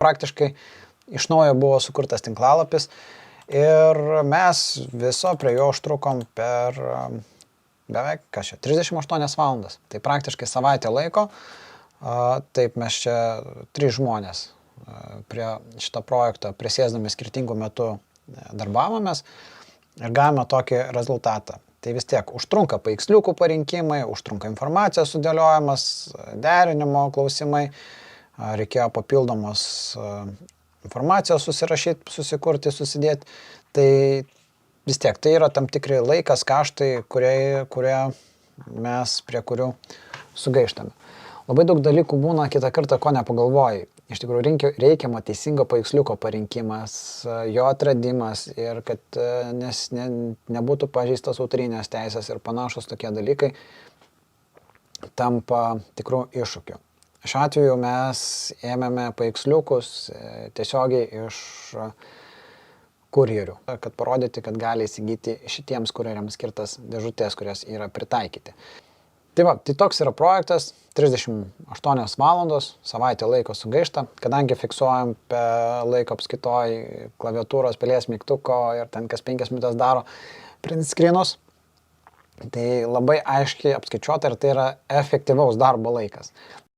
praktiškai iš naujo buvo sukurtas tinklalapis ir mes viso prie jo užtrukom per beveik 38 valandas. Tai praktiškai savaitę laiko. Taip mes čia 3 žmonės prie šito projekto prisėsdami skirtingų metų darbavomės ir gavome tokį rezultatą. Tai vis tiek užtrunka paveiksliukų parinkimai, užtrunka informacijos sudėliojimas, derinimo klausimai, reikėjo papildomos informacijos susirašyti, susikurti, susidėti. Tai vis tiek tai yra tam tikri laikas, kaštai, prie kurių sugaištame. Labai daug dalykų būna kitą kartą, ko nepagalvojai. Iš tikrųjų reikiama teisingo paveiksliuko parinkimas, jo atradimas ir kad nebūtų pažeistos autorinės teisės ir panašus tokie dalykai tampa tikrų iššūkių. Šiuo atveju mes ėmėme paveiksliukus tiesiogiai iš kurjerių, kad parodyti, kad gali įsigyti šitiems kurjeriams skirtas dėžutės, kurias yra pritaikyti. Tai toks yra projektas, 38 valandos, savaitę laiko sugaišta, kadangi fiksuojam laiko apskaitoj klaviatūros pelės mygtuko ir ten kas 5 minutės daro print screenus, tai labai aiškiai apskaičiuota ir tai yra efektyvaus darbo laikas.